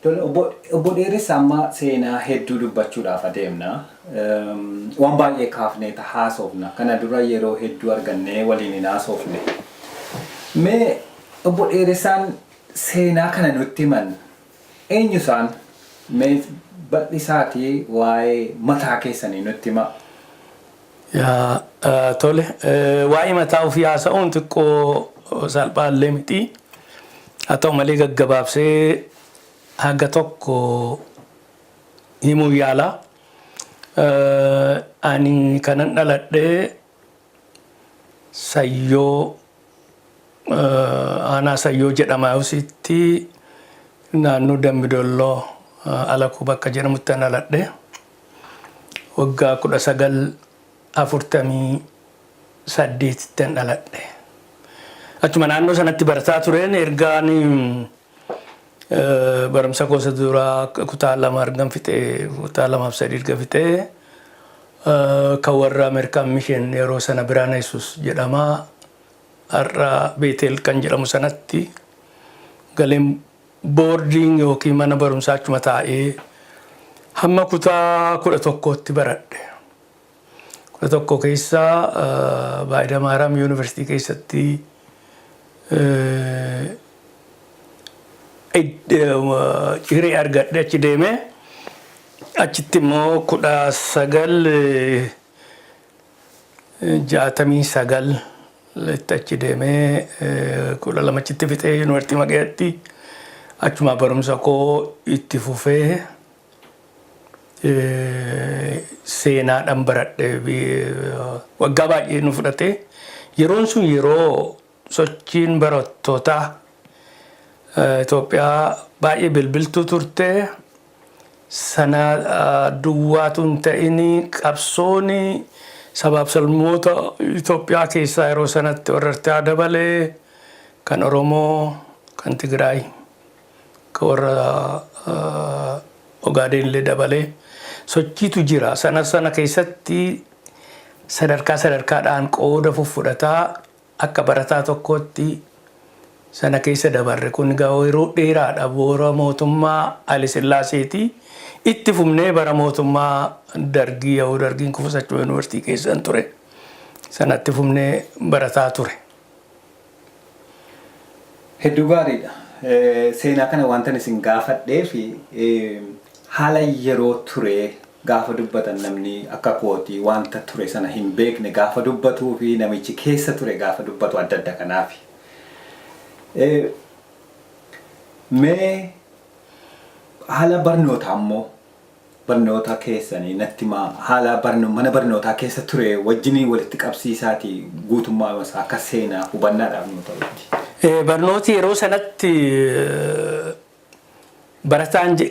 Obbo Dheeressaa amma seenaa hedduu dubbachuudhaaf adeemna. Waan baay'ee kaafnee haasofna. Kana dura yeroo hedduu argannee waliin hin haasofne. Mee Obbo Dheeressaan seenaa kana nutti himan eenyu isaan? Mee bal'isaatii waa'ee mataa keessanii nutti hima. Tole, waa'ee mataa ofii haasa'uun xiqqoo salphaallee miti. Haa ta'u malee gaggabaabsee haga tokko himuu yaala. Ani kanan dhaladhee Sayyoo aanaa Sayyoo jedhama usitti naannoo Dambidolloo Alakuu bakka jedhamutti dhaladhee waggaa 1948 dhaladhe. Achuma naannoo sanatti barataa tureen ergaan barumsa gosa duraa kutaa 2 argan fixee kutaa 2-3 erga fixee kan warra Ameerikaan Mission yeroo sana Biraana Yesuus jedhama har'a Beetel kan jedhamu sanatti galeen boarding yookiin mana barumsaa achuma taa'ee hamma kutaa 11tti baradhe. 11 keessaa Baayidamaaram Yuunivarsiitii keessatti hiree argadhe achi deeme. Achitti immoo 1969 achi deeme 12 achitti fixee Yuunivarsiitii Maqeetti achuma barumsa koo itti fufee seenaadhaan baradhe waggaa baay'ee nu fudhate. Yeroon sun yeroo sochiin barattootaa Itoophiyaa baay'ee bilbiltuu turte. Sana duwwaatu hin ta'in qabsoon sabaaf sablammoota Itoophiyaa keessaa yeroo sanatti warra dabalee kan Oromoo, kan Tigraay, kan warra Ogaaden illee dabalee sochiitu jira. Sana keessatti sadarkaadhaan qooda fudhataa akka barataa tokkootti sana keessa dabarre. Kun yeroo dheeraadha. Boora mootummaa Haile Sillaaseeti. Itti fufnee bara mootummaa Dargiin Kufusachoo Yuunivarsiitii keessan ture. Sanatti fufnee barataa ture. Hedduu gaariidha. Seenaa kana wantan isin gaafadhee fi haala yeroo ture gaafa dubbatan namni akka kooti wanta ture sana hin beekne gaafa dubbatuu fi namichi keessa ture gaafa dubbatu adda adda kanaafi. Mee haala barnootaa ammoo barnoota keessanii natti haala mana barnootaa keessa ture wajjinii walitti qabsiisaatii guutummaa isaa akka seenaa hubannaadhaaf nu ta'utti. Barnooti yeroo sanatti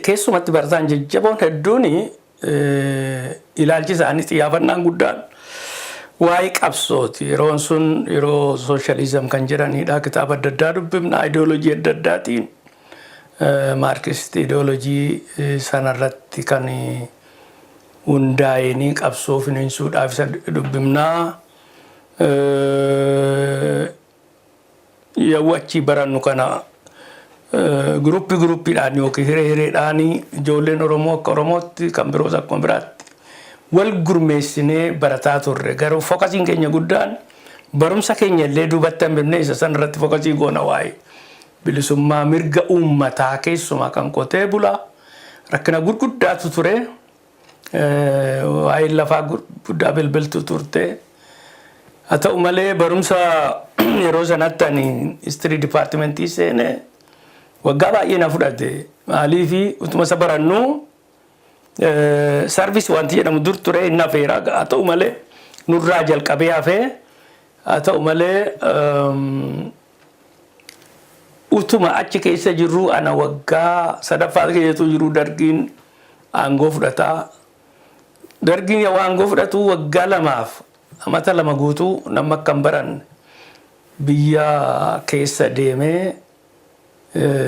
keessumatti barataan jajjaboon hedduun ilaalchi isaanii xiyyaafannaan guddaan waa'ee qabsooti. Yeroon sun yeroo sooshaalizim kan jedhanidha. Kitaaba adda addaa dubbifna ideoloojii adda addaatiin maarkistii ideoloojii sanarratti kan hundaa'anii qabsoo finiinsuudhaaf isa dubbifnaa. Yoo achi barannu kana guruppiidhaan yookiin hireedhaan ijoolleen Oromoo akka Oromootti kan biroos akkuma biraatti wal gurmeessinee barataa turre. Garuu fookasiin keenya guddaan barumsa keenya illee duubatti hambifnee isa sanarratti fookasii goona waa'ee bilisummaa mirga uummataa keessumaa kan qotee bulaa rakkina gurguddaatu ture. Waa'ee lafaa guddaa bilbiltu turte. Haa ta'u malee barumsa yeroo sanatti ani history departmentii seenee waggaa baay'ee na fudhate. Maaliif utuma isa barannu service wanti jedhamu dur ture inni hafeera. Haa ta'u malee nurraa jalqabee hafee. Haa ta'u malee utuma achi keessa jirru ana waggaa sadaffaa keessattuu jiru Dargiin aangoo fudhataa. Dargiin yoo aangoo fudhatu waggaa 2 amata 2 guutuu nama kan baran biyya keessa deemee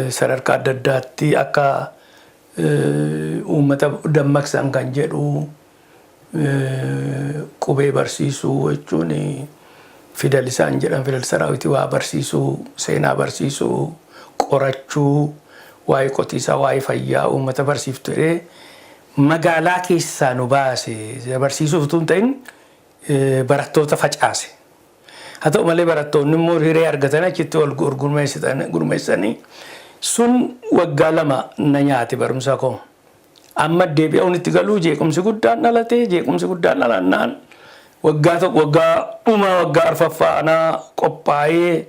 sadarkaa adda addaatti akka uummata dammaqsan kan jedhu qubee barsiisuu jechuun fidel isaan jedhan fidel saraawitii waa barsiisuu seenaa barsiisuu qorachuu waa'ee qotiisaa waa'ee fayyaa uummata barsiiftu jedhee magaalaa keessaa nu baase barsiisuuf utuu hin ta'in barattoota facaase. Haa ta'u malee barattoonni immoo hiree argatan achitti wal gurmeessanii sun waggaa 2 na nyaate barumsa koo. Amma deebi'uun itti galuu jeequmsi guddaan dhalatee jeequmsi guddaan dhalannaan waggaa arfaffaa anaa qophaa'ee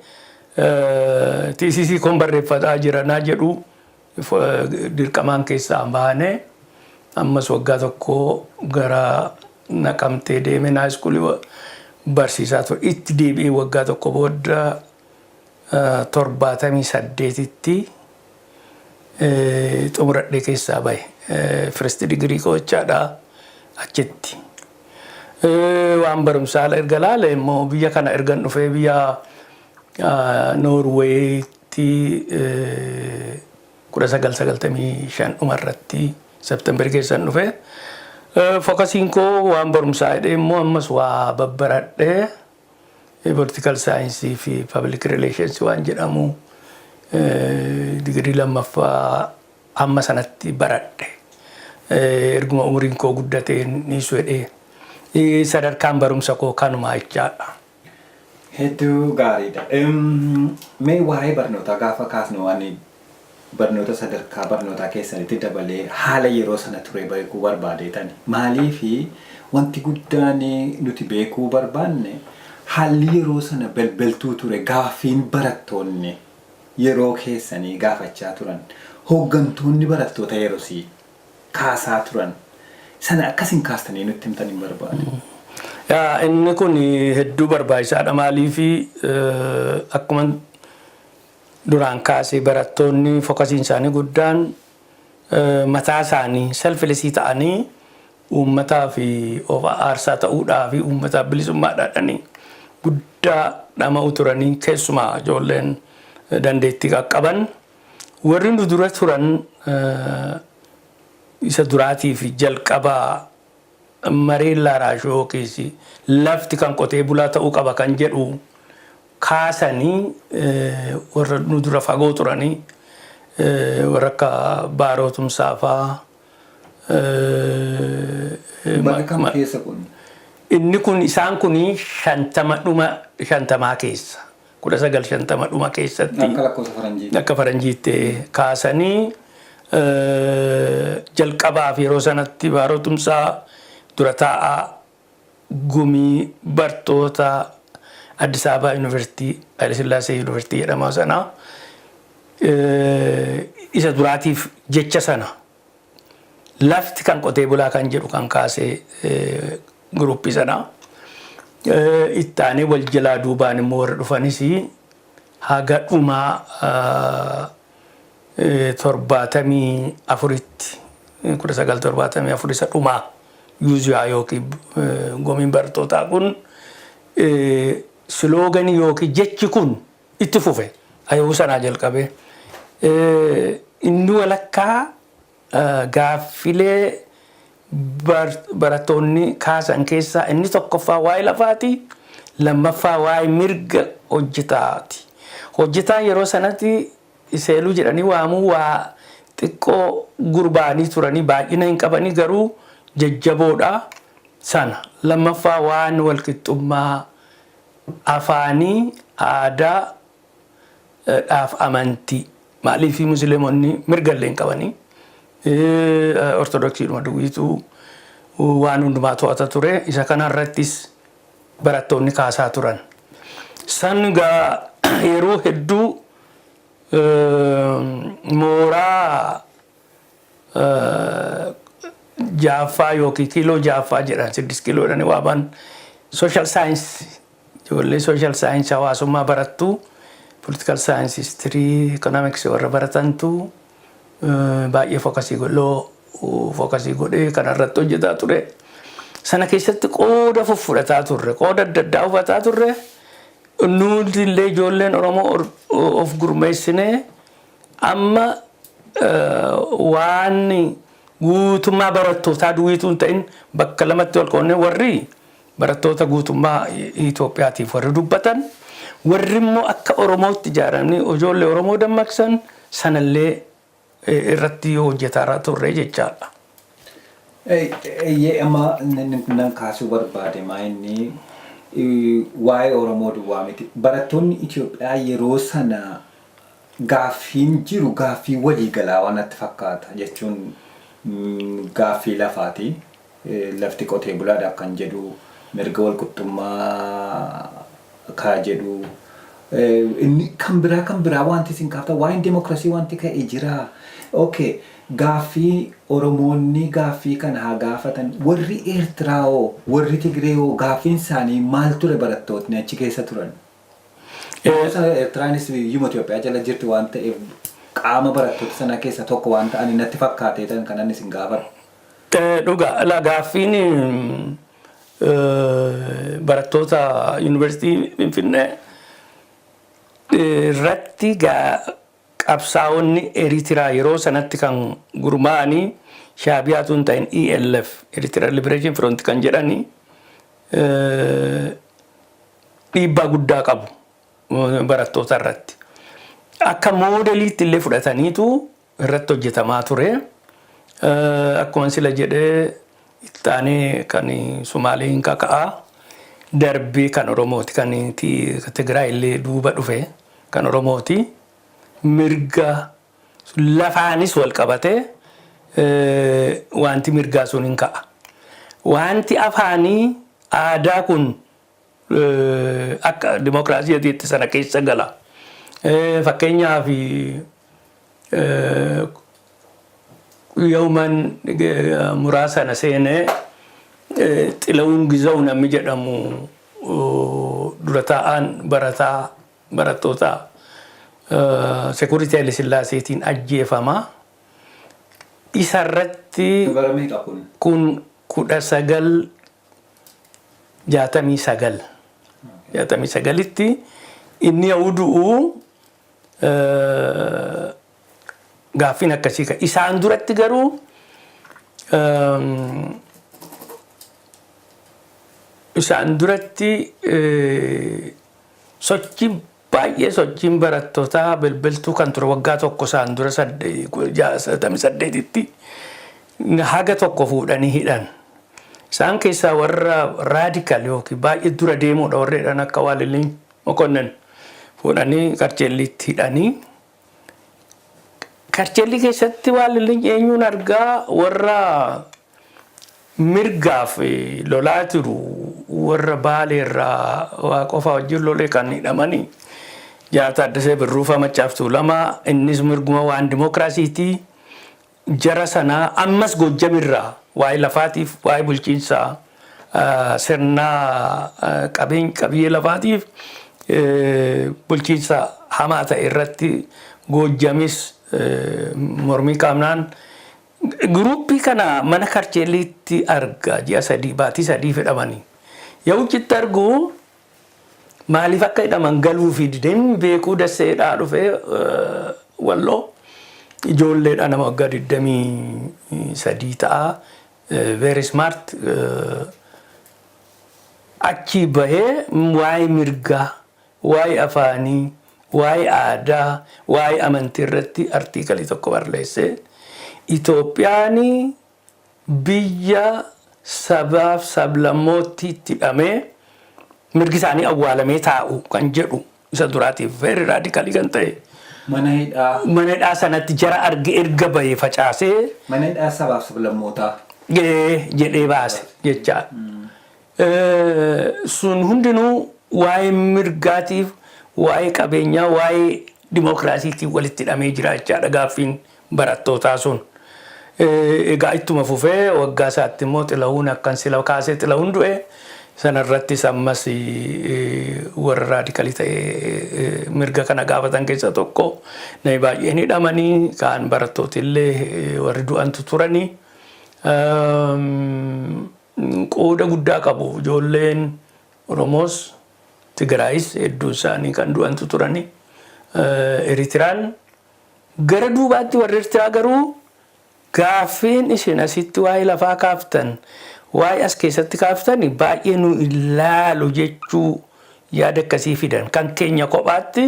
TCC kon barreeffataa jira naa jedhu dirqamaan keessaa baane ammas waggaa tokko gara Naqamtee deemee naa iskuulii barsiisaa ture. Itti deebi'ee waggaa tokko booda 78tti xumuradhee keessaa bahe. First degree gochaadha achitti. Waan barumsaa erga laale immoo biyya kana ergan dhufee biyya Norweetti 1995 dhumarratti September keessan dhufee fokasiin koo waan barumsaa jedhee immoo ammas waa babbaradhee political science fi public relations waan jedhamu digirii lammaffaa amma sanatti baradhe. Erguma umriin koo guddatee ni suudhee sadarkaan barumsa koo kanuma jechaadha. Hedduu gaariidha. Mee waa'ee barnootaa gaafa kaasnu waan barnoota sadarkaa barnootaa keessanitti dabalee haala yeroo sana ture beekuu barbaadeetani. Maaliifi wanti guddaan nuti beekuu barbaanne haalli yeroo sana belbeltuu ture gaaffiin barattoonni yeroo keessanii gaafachaa turan hooggantoonni barattoota yeroosii kaasaa turan sana akkasiin kaastanii nutti himtan hin barbaade. Inni kun hedduu barbaachisaadha. Maaliifi akkuma duraan kaasee barattoonni fokasiin isaanii guddaan mataa isaanii selflessii ta'anii uummataa fi of aarsaa ta'uudhaa fi uummataaf bilisummaadhaadhanii guddaa dhama'u turanii keessumaa ijoolleen dandeettii qaqqaban warri nu dura turan isa duraatii fi jalqabaa mareen laaraashoo keessi lafti kan qotee bulaa ta'uu qaba kan jedhu kaasanii warra nu dura fagoo turanii warra akka Baarootumsaa fa'aa. Bakka keessa kun? Inni kun isaan kun 50 keessa 1950 keessatti akka lakkoofsa faranjiitti. Akka faranjiitti kaasanii jalqabaaf yeroo sanatti Baarootumsaa dura taa'aa gumii bartoota Addis Ababa University Haile Sillaasee University jedhama sana isa duraatiif jecha sana lafti kan qotee bulaa kan jedhu kan kaasee gruppii sana ittaanee wal jalaa duubaan immoo warra dhufanis haga dhumaa 74tti 1974 isa dhumaa yuuziyaa yookiin gomiin bartootaa kun slooganii yookiin jechi kun itti fufe ayuu sanaa jalqabe. Inni walakkaa gaaffilee barattoonni kaasan keessaa inni tokkoffaa waa'ee lafaati, lammaffaa waa'ee mirga hojjetaati. Hojjetaan yeroo sanatti seeluu jedhanii waamuu waa xiqqoo gurbaanii turanii baay'ina hin qabanii garuu jajjaboodha sana. Lammaffaa waan walqixxummaa afaanii aadaa dhaaf amantii maaliif musliimonni mirga illee hin qabanii ortodoksiidhuma duwwiitu waan hundumaa to'ata ture. Isa kanarrattis barattoonni kaasaa turan. Sangaa yeroo hedduu mooraa jaaffaa yookiin kiiloo jaaffaa jedhan 6 kiiloodhaan waaban social science ijoollee social science hawaasummaa barattu political science history economics warra baratantu baay'ee fookasii godhee kanarratti hojjetaa ture. Sana keessatti qooda fudhataa turre qooda adda addaa uffataa turre nuti illee ijoolleen Oromoo of gurmeessinee amma waan guutummaa barattootaa duwwiitu hin ta'in bakka lamatti wal qoonnee warri barattoota guutummaa Itoophiyaatiif warri dubbatan warri immoo akka Oromootti ijaaramanii ijoollee Oromoo dammaqsan sanallee irratti hojjetaa turre jechaadha. Amma nan kaasuu barbaade maa inni waa'ee Oromoo duwwaa miti. Barattoonni Itoophiyaa yeroo sana gaaffiin jiru gaaffii waliigalaa waan natti fakkaata jechuun gaaffii lafaati. Lafti qotee bulaadhaaf kan jedhu mirga walqixxummaa kaa jedhu inni kan biraa wanti isin kaaftan waa'een demokiraasii wanti ka'e jira. Okay, gaaffii Oromoonni gaaffii kana haa gaafatan warri Eertiraa hoo warri Tigree hoo gaaffiin isaanii maal ture barattootni achi keessa turan? Eertiraanis biyyuma Itoophiyaa jala jirti waan ta'eef qaama barattoota sana keessa tokko waan ta'an natti fakkaateetan kanan isin gaafadhu. Dhugaa gaaffiin barattoota yuunivarsiitii Finfinnee irratti qabsaa'onni Eritraa yeroo sanatti kan gurmaa'anii Shaabiyaatu hin ta'in ELF Eritrea Liberation Front kan jedhanii dhiibbaa guddaa qabu barattoota irratti. Akka moodeliitti illee fudhataniitu irratti hojjetamaa ture. Akkuma sila jedhee ittaanee kan Sumaaliin kaka'aa darbee kan Oromooti kan Tigraay illee duuba dhufe kan Oromooti. Mirga lafaanis wal qabatee wanti mirgaa sun hin ka'a. Wanti afaanii aadaa kun akka dimokiraasiitti sana keessa gala. Fakkeenyaaf yooman muraasa na seenee Xilawuun Gizaa'u namni jedhamu dura taa'aan barattoota Security Haile Sillaaseetiin ajjeefama. Isarratti kun 1969tti inni yoo du'u gaaffiin akkasii kan isaan duratti garuu sochiin barattootaa bilbiltuu kan ture waggaa tokko isaan dura 1968tti haga tokko fuudhanii hidhan. Isaan keessaa warra raadikaal yookiin baay'ee dura deemuudha warreedhaan akka Waalilii Mokonnon fuudhanii Qarceelliitti hidhanii. Qarceellii keessatti Waalilii eenyuun argaa warra mirgaaf lolaa jiru warra Baaleerraa waa qofa wajjin lolee kan hidhamanii. Jaata Addasee Birruufaa Maccaaftuu lama innis mirguma waan dimokiraasiitii jara sanaa ammas Gojjamirraa waa'ee lafaatiif waa'ee bulchiinsaa sirnaa qabiyyee lafaatiif bulchiinsa hamaa ta'e irratti Gojjamis mormii qaamnaan guruppii kana mana Qarceelliitti arga ji'a baatii 3 fedhamanii. Yoo citti argu maaliif akka hidhaman galuu fi dideen beekuu dasseedhaa dhufee Walloo ijoolleedha nama waggaa 23 ta'a. Very smart achi bahee waa'ee mirgaa, waa'ee afaanii, waa'ee aadaa, waa'ee amantii irratti artiikalii tokko barreesse. Itoophiyaan biyya sabaaf sablammootti hidhamee mirgi isaanii awwaalamee taa'u kan jedhu isa duraatiif very radically kan ta'e. Mana hidhaa sanatti jara arge erga bahee facaasee. Mana hidhaa sabaaf sablammootaa. Jedhee baase jechaa. Sun hundinuu waa'ee mirgaatiif, waa'ee qabeenyaa, waa'ee dimokiraasiitiif walitti hidhamee jira jechaadha gaaffiin barattootaa sun. Egaa ittuma fufee waggaa isaatti immoo Xilawuun akkan sila kaasee Xilawuun du'e sanarrattis ammas warra raadikalii ta'e mirga kana gaafatan keessa tokko namni baay'een hidhamanii kaan barattooti illee warri du'antu turanii. Qooda guddaa qabu ijoolleen Oromoos Tigraayis hedduun isaanii kan du'antu turanii. Eritiraan gara duubaatti warri Eritiraa garuu gaaffiin isin asitti waa'ee lafaa kaaftan waa'ee as keessatti kaaftan baay'ee nu ilaalu jechuu yaada akkasii fidan kan keenya kophaatti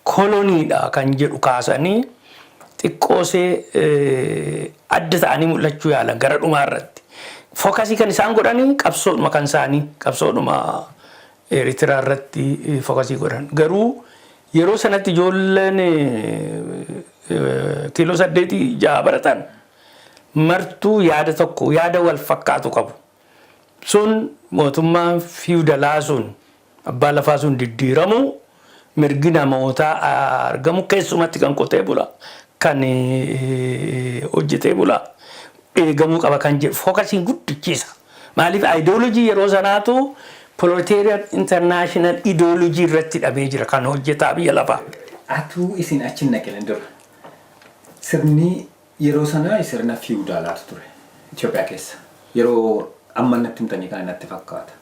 koloniidha kan jedhu kaasanii xiqqoosee adda ta'anii mul'achuu yaalan gara dhumaa irratti. Fookasii kan isaan godhanii qabsoodhuma kan isaanii qabsoodhuma Eeritiraa irratti fookasii godhan. Garuu yeroo sanatti ijoolleen kiiloo 8-6 baratan martuu yaada tokko yaada wal fakkaatu qabu. Sun mootummaan fiudalaa sun abbaa lafaa sun diddiiramu mirgi namootaa argamu keessumatti kan qotee bula kan hojjetee bula eegamuu qaba kan jedhu fookasiin guddichiisa. Maaliif ideoloojii yeroo sanaatu proletariat international ideoloojii irratti dhabee jira kan hojjetaa biyya lafaa. Atuu isin achi naqeen dura sirni yeroo sanaa sirna fiudaalaatu ture Itoophiyaa keessa. Yeroo amma natti himtanii kana natti fakkaata.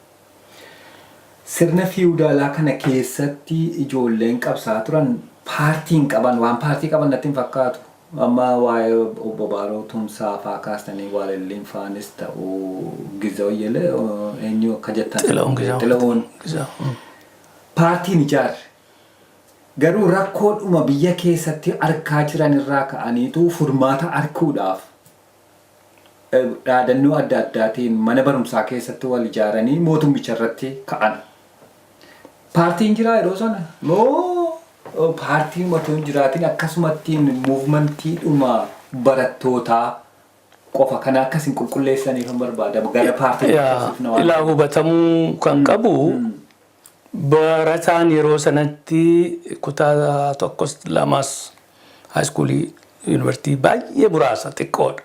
Sirna fiudaalaa kana keessatti ijoolleen qabsaa turan paartiin qaban waan paartii qaban natti hin fakkaatu. Amma waa'ee obbo Baaroo Tumsaa fa'aa kaastanii Waalelliin faanis ta'uu Gizaa Oyyelee eenyu akka jettan Xilahuun paartiin ijaarre. Garuu rakkoodhuma biyya keessatti argaa jiran irraa ka'aniitu furmaata arguudhaaf dhaadannoo adda addaatiin mana barumsaa keessatti wal ijaaranii mootummicha irratti ka'an. Paartiin jiraa yeroo sana moo paartiin matuun jiraatiin akkasumattiin muuvimantiidhuma barattootaa qofa kana akkasiin qulqulleessaniif hin barbaada gara paartii ilaa hubatamuu kan qabu barataan yeroo sanatti kutaa tokkos lamas haayiskuulii yuunivarsiitii baay'ee muraasa xiqqoodha.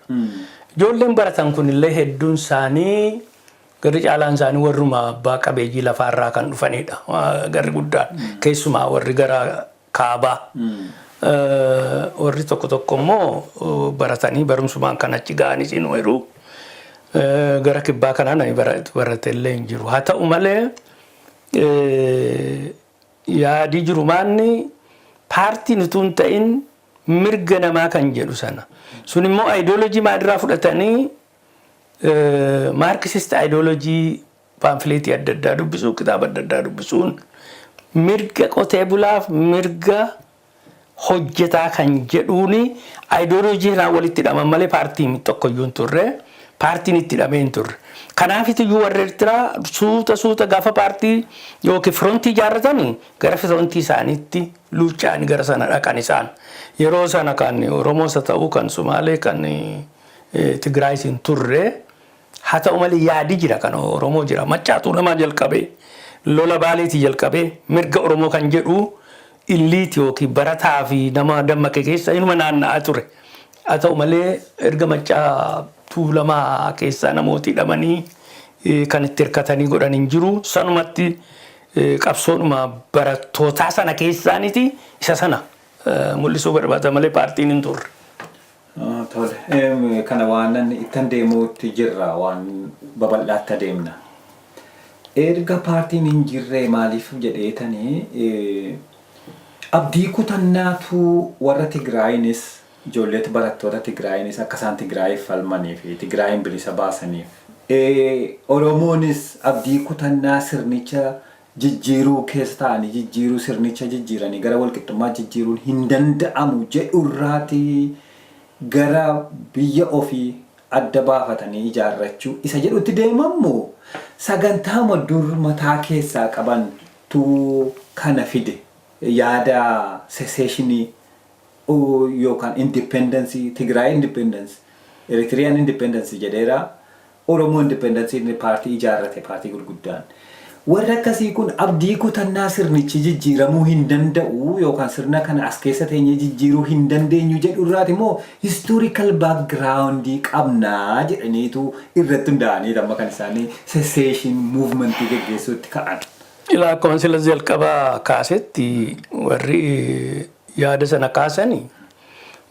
Ijoolleen baratan kunillee hedduun isaanii garri caalaan isaanii warruma abbaa qabeeyyii lafaarraa kan dhufanidha. Garri guddaan keessumaa warri gara kaabaa. Warri tokko tokko immoo baratanii barumsumaan kan achi ga'anis hin weeruu gara kibbaa kanaan baratellee hin jiru. Haa ta'u malee yaadii jiru maanni paartiin utuu hin ta'in mirga namaa kan jedhu sana. Sun immoo ideoloojii maalirraa fudhatanii maarkisist ideoloojii paamfileetii adda addaa dubbisuu kitaaba adda addaa dubbisuun mirga qotee bulaaf mirga hojjetaa kan jedhuuni ideoloojii kanaan walitti hidhaman malee paartiin tokkoyyuu hin turre paartiin itti hidhamee hin turre. Kanaafitu iyyuu warra Eertiraa suuta gaafa paartii yookiin firoontii ijaarratanii gara firoontii isaaniitti luucca'anii gara sana dhaqan isaan. Yeroo sana kan Oromoos haa ta'u kan Sumaalee kan Tigraayis hin turre haa ta'u malee yaadi jira kan Oromoo jira. Maccaatuu namaa jalqabee lola baaleetii jalqabee mirga Oromoo kan jedhu illiiti yookiin barataa fi nama dammaqe keessa inuma naanna'aa ture. Haa ta'u malee erga Maccaatuu lamaa keessaa namooti hidhamanii kan itti hirkatanii godhan hin jiru. Sanumatti qabsoodhuma barattootaa sana keessaaniti isa sana mul'isuu barbaada malee paartiin hin turre. Tole kana waan ittan deemuutti jirra waan babal'aatti adeemna. Erga paartiin hin jirre maaliif jedheetanii abdii kutannaatu warra Tigraayinis ijoollee barattoota Tigraayinis akka isaan Tigraayiif falmanii fi Tigraayin bilisa baasaniif. Oromoonis abdii kutannaa sirnicha jijjiiruu keessa ta'anii jijjiiruu sirnicha jijjiiranii gara walqixxummaa jijjiiruun hin danda'amu jedhurraati gara biyya ofii adda baafatanii ijaarrachuu isa jedhutti deemamu sagantaa dur mataa keessaa qabantu kana fide yaada secessionii yookaan independence Tigraay independence Eritrean independence jedheera Oromoo independence inni paartii ijaarrate paartii gurguddaan. Warra akkasii kun abdii kutannaa sirnichi jijjiiramuu hin danda'u yookaan sirna kana as keessa teenyee jijjiiruu hin dandeenyu jedhurraati immoo historical background qabnaa jedhaniitu irratti hundaa'anii amma kan isaanii secession movement geggeessuutti ka'an. Ilaa akkuma sila jalqabaa kaasetti warri yaada sana kaasanii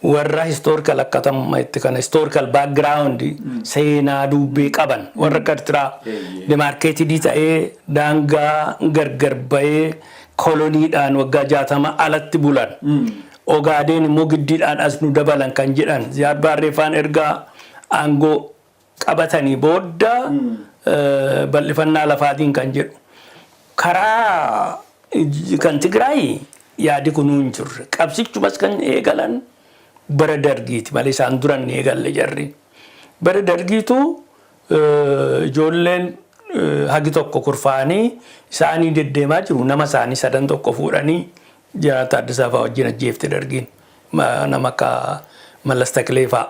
warra historical akkatamma itti kana historical background seenaa dubbee qaban warra Eertiraa demarkeetidii ta'ee daangaa gargar bahee koloniidhaan waggaa 60 alatti bulan Ogaadeen immoo giddiidhaan as nu dabalan kan jedhan Ziyaad Barreeffaan ergaa aangoo qabatanii booda bal'ifannaa lafaatiin kan jedhu karaa kan Tigraay yaadi kun hin jirre qabsichumas kan eegalan bara dargiiti malee isaan duran ni eegalle jarri. Bara dargiitu ijoolleen hagi tokko kurfaanii isaanii deddeemaa jiru nama isaanii sadan tokko fuudhanii jiraata Addis Ababaa wajjin ajjeefte dargiin nama akka Mallas Taklee fa'a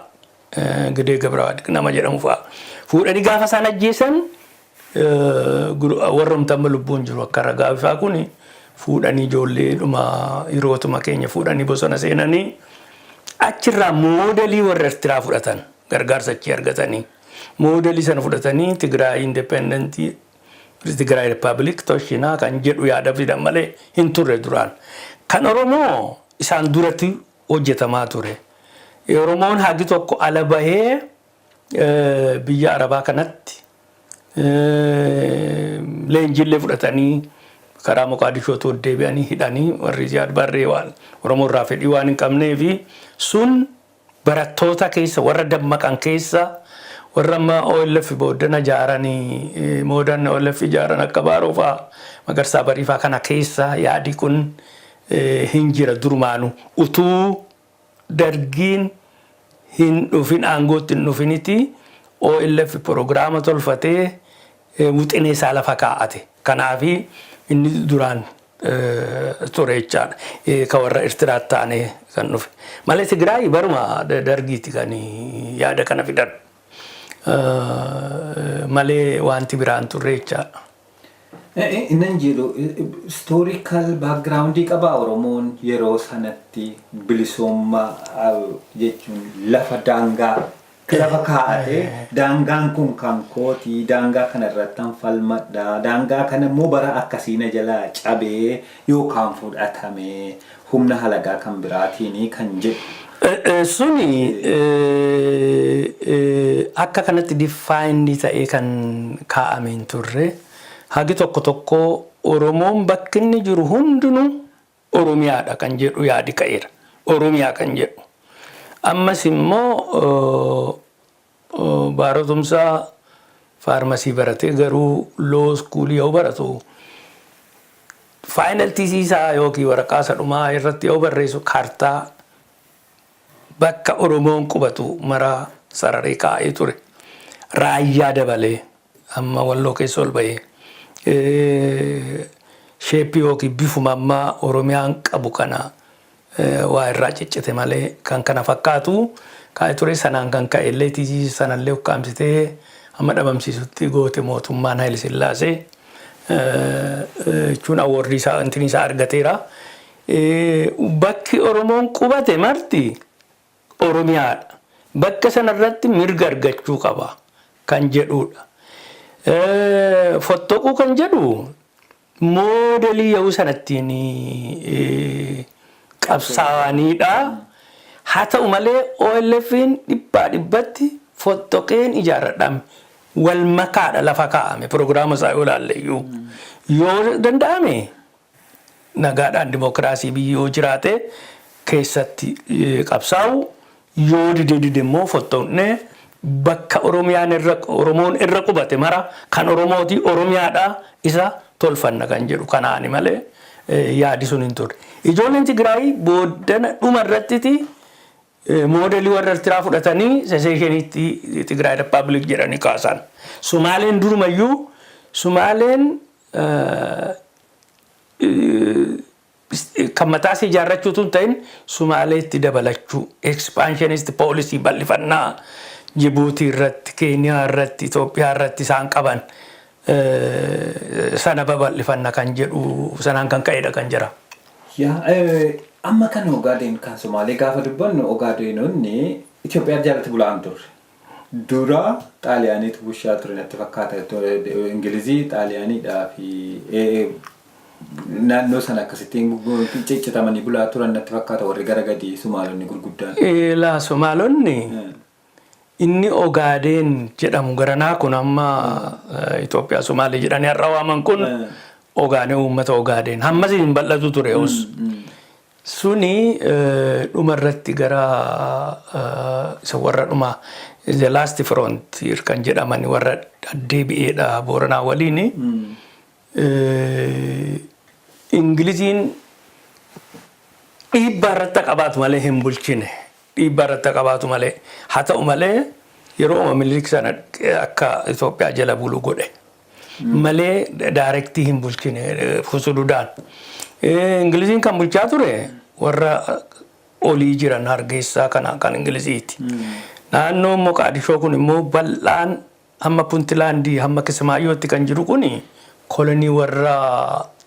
Gidee Gabrawaad nama jedhamu fa'a fuudhanii gaafa isaan ajjeesan warroomtama lubbuun jiru akka ragaa bifaa kun fuudhanii ijoolleedhuma yerootuma keenya fuudhanii bosona seenanii achirraa moodelii warra Eertiraa fudhatan gargaarsa achii argatanii moodelii sana fudhatanii Tigraay Independentii Tigraay Republic Toshinaa kan jedhu yaada fidan malee hin turre duraan. Kan Oromoo isaan duratti hojjetamaa ture. Oromoon hagi tokko ala bahee biyya Arabaa kanatti leenjillee fudhatanii karaa Moqaadishootu deebi'anii hidhanii warri Ziyaad Barree waan Oromoo irraa fedhii waan hin qabneefi sun barattoota keessa warra dammaqan keessa warra amma OLF booddana ijaaranii moodan OLF ijaaran akka Baaroo fa'aa Magarsaa Barii fa'aa kana keessa yaadi kun hin jira durmaanu utuu dargiin hin dhufin aangootti hin dhufiniti OLF proogiraama tolfatee wuxinee isaa lafa kaa'ate. Kanaafi inni duraan ture jechaadha. Ka warra Eertiraa taanee kan dhufe. Malee Tigraay baruma dargiiti kan yaada kana fidan. Malee wanti biraan turre jechaadha. Innan jedhu historical background qaba Oromoon yeroo sanatti bilisummaa jechuun lafa daangaa lafa kaa'ate daangaan kun kan kooti daangaa kana irratti falmadha daangaa kana immoo bara akkasiina jalaa cabee yookaan fudhatame humna halagaa kan biraatiin kan jedhu. Suni akka kanatti defined ta'ee kan kaa'ame hin turre. Hagi tokko Oromoon bakki inni jiru hundinuu Oromiyaadha kan jedhu yaadi ka'eera. Oromiyaa kan jedhu. Ammas immoo baarotumsaa faarmasii baratee garuu loo iskuulii yoo baratu faayinal tiisiisaa yookiin waraqaa sadhumaa irratti yoo barreessu kaartaa bakka Oromoon qubatu maraa sararee kaa'ee ture. Raayyaa dabalee amma Walloo keessa ol bahee. Sheeppii yookiin bifuma ammaa Oromiyaan qabu kana waa irraa ciccite malee kan kana fakkaatu kaa'ee ture sanaan kan ka'e illee tiisiisa sanallee ukkaamsitee amma dhabamsiisutti goote mootummaan Haayile Sillaasee jechuun awwoorrii isaa wanti isaa argateera. Bakki Oromoon qubate marti Oromiyaadha. Bakka sanarratti mirga argachuu qaba kan jedhudha. Fottoquu kan jedhu moodelii yoo sanattiin qabsaa'aniidha. Haa ta'u malee OLF'n dhibbatti fottoqeen ijaaradhame wal makaadha lafa kaa'ame proogiraama isaa yoo ilaalle yoo danda'ame nagaadhaan dimokiraasii biyyi yoo jiraate keessatti qabsaa'u yoo dide immoo fottoqnee bakka Oromoon irra qubate mara kan Oromooti Oromiyaadha isa tolfanna kan jedhu kanaani malee yaadi sun hin turre. Ijoolleen Tigraay booddana dhuma irratti moodelii warra Eertiraa fudhatanii seseeshiniitti Tigraay Republic jedhanii kaasan. Sumaaleen durumayyuu Sumaaleen kan mataas ijaarrachuutu hin ta'in Sumaaleetti dabalachuu expansionist policy bal'ifannaa Jibuutii irratti, Keeniyaa irratti, Itoophiyaa irratti isaan qaban sana babal'ifanna kan jedhu sanaan kan ka'edha kan jira. Amma kan Ogaadeen kan Somaalee gaafa dubbannu Ogaadeenonni Itoophiyaa jalatti bulaan turre. Dura Xaaliyaaniitu bushaa ture natti fakkaata. Ingilizii Xaaliyaaniidhaa fi naannoo sana akkasittiin ciccitamanii bulaa turan natti fakkaata warri gara gadi Somaalonni gurguddaan. Somaalonni inni Ogaadeen jedhamu garanaa kun amma Itoophiyaa Somaalee jedhanii har'a waaman kun Ogaadeen uummata Ogaadeen hammas hin bal'atu ture os. Suni dhuma irratti gara isa warra dhuma the last frontier kan jedhaman warra deebi'eedha Booranaa waliin Ingiliziin dhiibbaa irratti qabaatu malee hin bulchine dhiibbaa irratti qabaatu malee haa ta'u malee yeroo Minilik sana akka Itoophiyaa jala bulu godhe malee daarektii hin bulchine Fusududaan. Ingiliziin kan bulchaa ture warra olii jiran Hargeysaa kan Ingiliziiti. Naannoo Moqaadishoo kun immoo bal'aan hamma Puntlaandii hamma Kismaayootti kan jiru kuni kolonii warra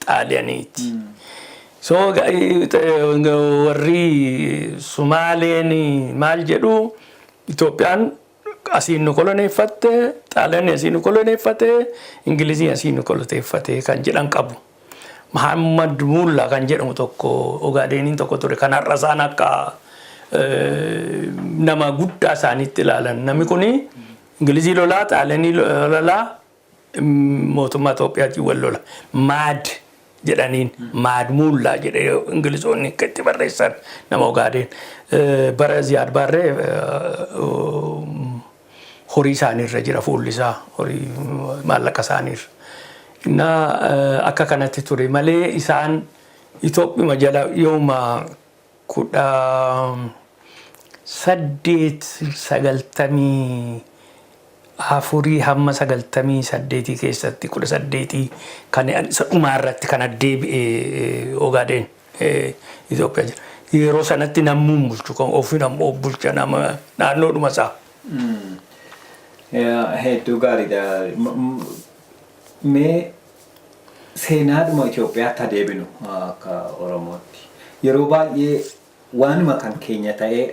Xaaliyaaniiti. So warri Sumaaleen maal jedhu Itoophiyaan asiin nu koloneeffatte, Xaaliyaanii asiin nu koloneeffatte, Ingilizii asiin nu koloneeffatte kan jedhan qabu. Muhammad Mulla kan jedhamu tokko Ogaadeniin tokko ture kan har'a isaan akka nama guddaa isaaniitti ilaalan. Namni kuni Ingilizii lolaa, Xaaliyaanii lolaa, mootummaa Itoophiyaatiin wal lola. Maad jedhaniin Maad Mulla jedhee Ingilizoonni itti barreessan nama Ogaadeen. Bara Ziyaad Barree horii isaaniirra jira fuulli isaa, horii maallaqa isaaniirra. Akka kanatti ture malee isaan Itoophiyaa jala yooma 1894 hamma 98 keessatti 18 kan dhumaarratti kan deebi'e Ogaadeen Itoophiyaa jira. Yeroo sanatti namni bulchu kan ofii nama bulcha nama naannoodhuma isaa. Hedduu gaariidha. Mee seenaadhuma Itoophiyaatti deebinu akka Oromootti. Yeroo baay'ee waanuma kan keenya ta'ee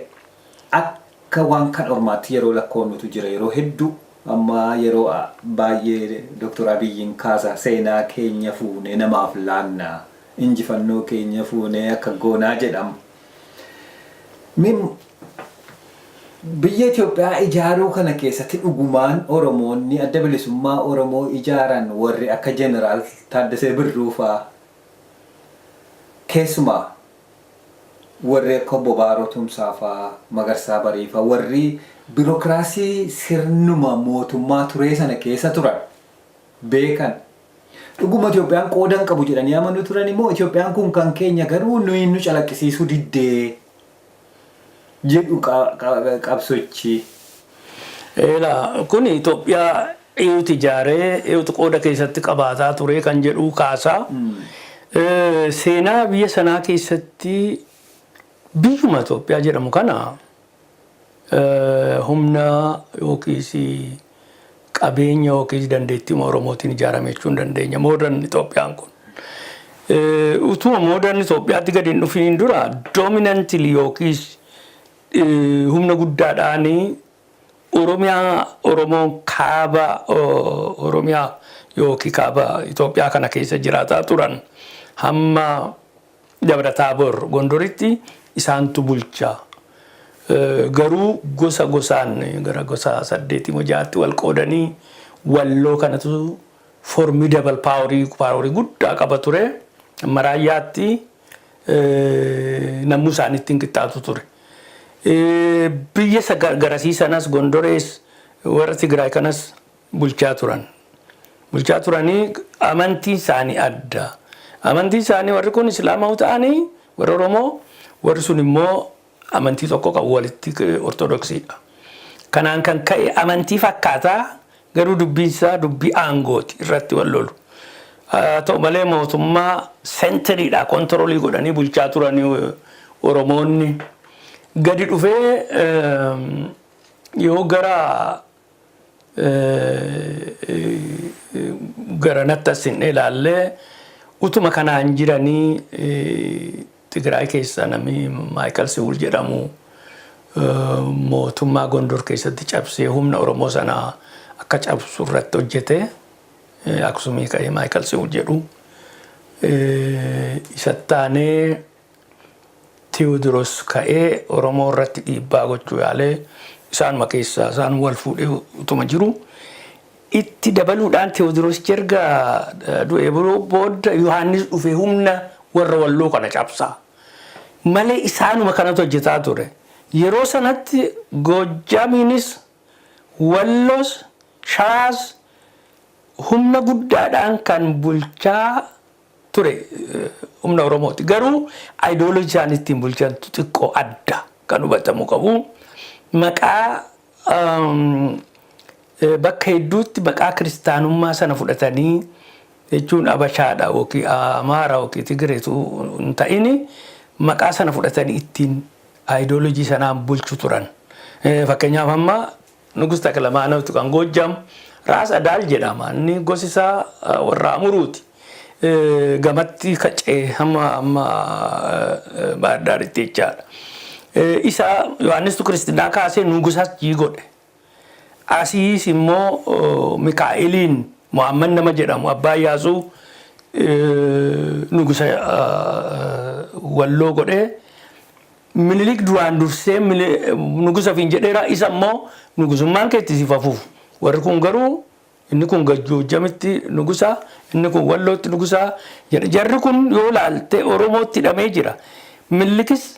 akka waan kan ormaatti yeroo lakkoonnutu jira. Yeroo hedduu amma yeroo baay'ee Dr. Abiyyiin kaasa seenaa keenya fuunee namaaf laannaa injifannoo keenya fuunee akka goonaa jedhamu. Biyya Itoophiyaa ijaaruu kana keessatti dhugumaan Oromoonni adda bilisummaa Oromoo ijaaran warri akka Jeneraal Taaddasee Birruu fa'aa keessumaa warri akka Obbo Baaroo Tumsaa fa'aa Magarsaa Barii fa'aa warri biirokiraasii sirnuma mootummaa turee sana keessa turan beekan dhuguma Itoophiyaan qoodan qabu jedhanii amanuu turan immoo Itoophiyaan kun kan keenya garuu nuyi nu calaqqisiisuu diddee jedhu qabsochi. Kun Itoophiyaa eeyuuti ijaaree eeyuutu qooda keessatti qabaataa ture kan jedhu kaasaa. Seenaa biyya sanaa keessatti biyyuma Itoophiyaa jedhamu kana humna yookiis qabeenya yookiis dandeettii Oromootiin ijaarame jechuun dandeenya. Moodern Itoophiyaan kun. Utuma moodern Itoophiyaatti gadi hin dhufiin dura doominantili yookiis humna guddaadhaan Oromoon kaaba Oromiyaa yookiin kaaba Itoophiyaa kana keessa jiraataa turan hamma Dabra Taaboor Gondoritti isaantu bulchaa. Garuu gosa gosaan gara gosa 8 wal qoodanii walloo kanatu formidable power guddaa qaba ture. Maraayyaatti namni isaaniitti hin qixxaatu ture. Biyya garasii sanas Gondorees warra Tigraay kanas bulchaa turan. Bulchaa turanii amantii isaanii adda. Amantii isaanii warri kun Islaamaa ta'anii warra Oromoo warri sun immoo amantii tokko qabu walitti Ortodoksiidha. Kanaan kan ka'e amantii fakkaataa garuu dubbiin isaa dubbii aangooti irratti wal lolu. Ta'u malee mootummaa seentiriidha kontiroolii godhanii bulchaa turanii Oromoonni. Gadi dhufee yoo gara nattas ilaallee utuma kanaan jiranii Tigraay keessa namni Maayikal Siwul jedhamu mootummaa Gondor keessatti cabsee humna Oromoo sana akka cabsu irratti hojjete. Aksumii ka'ee Maayikal Siwul jedhu. Isa taanee Teewodiroos ka'ee Oromoo irratti dhiibbaa gochuu yaalee isaanuma keessaa isaan wal fuudhee utuma jiru. Itti dabaluudhaan Teewodiroos erga du'ee booda Yohaannis dhufee humna warra walloo kana cabsaa. Malee isaanuma kanatu hojjetaa ture. Yeroo sanatti Goojjaamiinis Walloos Shawaas humna guddaadhaan kan bulchaa ture humna Oromooti. Garuu ideoloojii isaan ittiin bulchan xiqqoo adda kan hubatamu qabu. Maqaa bakka hedduutti maqaa kiristaanummaa sana fudhatanii jechuun Abashaadha yookiin Amaara yookiin Tigireetu hin ta'ini maqaa sana fudhatanii ittiin ideoloojii sanaan bulchu turan. Fakkeenyaaf amma Nugus Takilamaanootu kan Goojjam Raas Adaal jedhama. Inni gosi isaa warra Amuruuti. Gamatti kacee hamma baaddaaritti jechaadha. Isa Yohaannistu Kiristiinaa kaasee Nugusaas godhe. Asiis immoo Mikaa'eliin Muhammad nama jedhamu abbaa Iyyaasuu Nugusa Walloo godhee Minilik duraan dursee Nugusa fiin jedheera isa immoo Nugusummaan keetti si fafuuf. Warri kun garuu inni kun Goojjamitti Nugusa inni kun Wallootti Nugusa jarri kun yoo ilaalte Oromootti hidhamee jira. Minilikis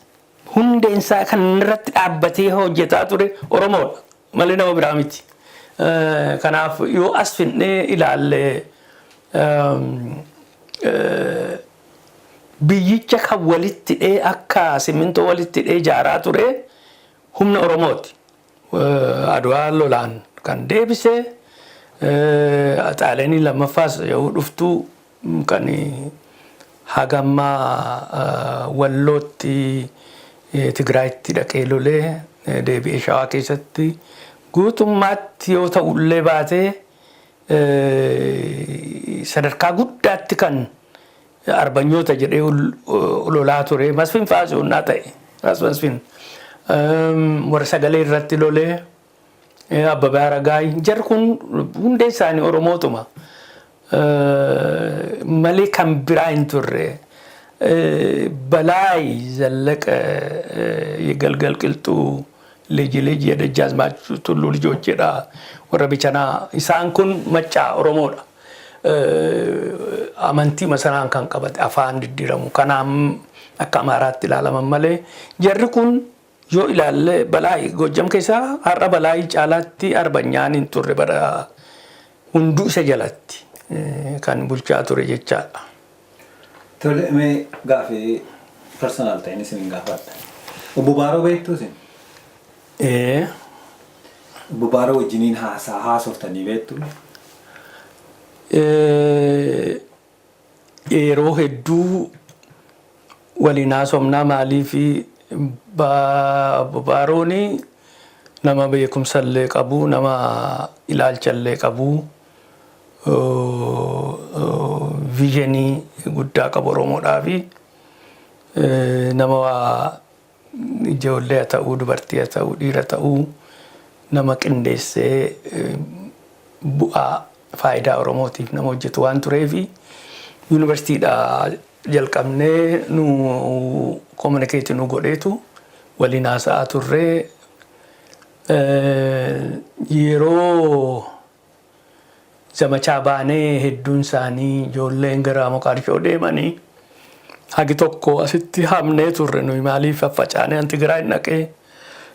hundeensaa kan irratti dhaabbatee hojjetaa ture Oromoodha malee nama biraa miti. Kanaaf yoo as finnee ilaalle biyyicha kan walitti hidhee akka simintoo walitti hidhee ijaaraa ture humna Oromooti. Adwaa lolaan kan deebise Xaaleenii lammaffaas yoo dhuftu kan hagammaa Wallootti Tigraayitti dhaqee lolee deebi'ee Shawaa keessatti guutummaatti yoo ta'ullee baatee sadarkaa guddaatti kan arbanyoota jedhee lolaa ture. Masfiin faasiyoonnaa ta'e. Masfiin warra sagalee irratti lolee Abbabaa Aragaay jarri kun hundee isaanii Oromootuma malee kan biraa hin turre. Balaay Zallaqa Galgal Qilxuu Leeji Dajjaazmaach Tulluu Lijoojjedha warra Bichanaa isaan kun maccaa Oromoodha. Amantii masanaan kan qabate afaan diddiiramu kanaan akka Amaaraatti ilaalaman malee jarri kun yoo ilaalle Balaay Goojjam keessaa har'a Balaay caalaatti Arbanyaan hin turre bara hunduu isa jalatti kan bulchaa ture jechaadha. Tole mee gaafii personal ta'in isin gaafadha. Obbo Baaroo beektuu isin? Obbo Baaroo wajjiniin haasoftanii beektu? Yeroo hedduu waliin haasofnaa maaliif Obbo Baaroon nama beekumsallee qabu nama ilaalchallee qabu viizinii guddaa qabu Oromoodhaa fi nama ijoollee haa ta'uu dubartii haa ta'uu dhiira ta'uu nama qindeessee bu'aa faayidaa Oromootiif nama hojjetu waan tureef yuunivarsiitiidhaa jalqabnee nu komunikeetii nu godheetu waliin haasa'aa turree yeroo zamachaa baanee hedduun isaanii ijoolleen gara Moqaadishoo deemanii hagi tokko asitti hamnee turre nuyi maaliif faffacaanee Tigraay naqee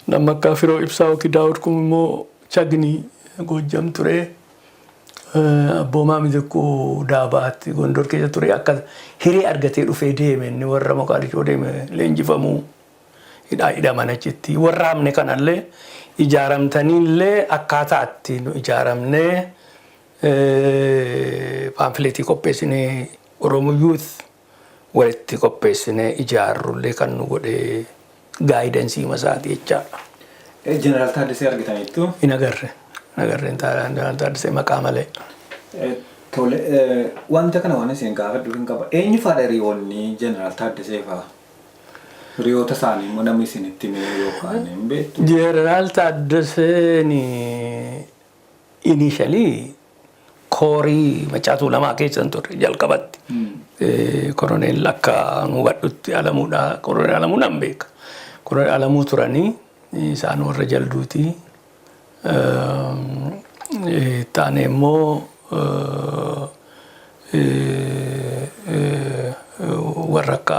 nama akka Firoo Ibsaa yookiin Daawud kun immoo Chagnii Goojjam ture. Abboomaa Miidhaguu Daabaatti Gondor keessa ture akka hiree argatee dhufee deeme inni warra Moqaadishoo deeme leenjifamuu hidhaman achitti warra hamne kanallee ijaaramtaniillee akkaataatti nu ijaaramnee paamfileetii qopheessinee Oromoo Youth walitti qopheessinee ijaarrullee kan nu godhe gaayidensii masaati jechaadha. Jeneraal Taaddasee argitaniittu? Hin agarre. Jeneraal Taaddasee maqaa malee. Tole wanta kana waan isin gaafadhu hin qaba. Eenyu faadha hiriyoonni Jeneraal Taaddasee fa'a? Hiriyoota isaanii immoo namni isinitti himee yookaan hin beektu? Jeneraal Taaddaseen initially koorii Macaatuu Lamaa keessan turre jalqabatti. Koroneel akka nu hubadhutti Alamuudha. Koroneel Alamuu nan beeka. Koroneel Alamuu turanii isaan warra jalduuti. Taane immoo warra akka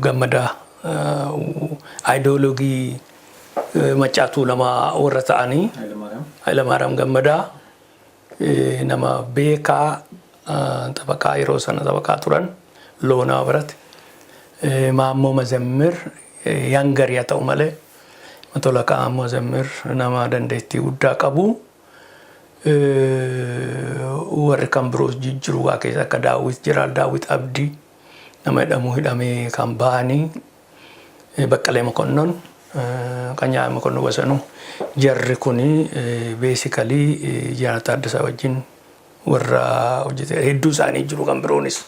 Gammadaa ideoloogii Macaatuu Lamaa warra ta'anii Hayilamaariyaam Gammadaa nama beekaa taphakaa yeroo sana taphakaa turan loonaa birate Maammoo Mazammir yangarii haa ta'u malee Matolaqaa Maammoo Mazammir nama dandeettii guddaa qabu. Warri kan biroos jijjiiruu waa keessa akka Daawit jira, Daawit Abdii nama jedhamu hidhamee kan bahanii Baqqalee Mokonnon Qanyaa Mokonnon Wasanuu jarri kuni basically Jaal Taaddasaa wajjin warra hojjete hedduu isaanii jiru kan biroonis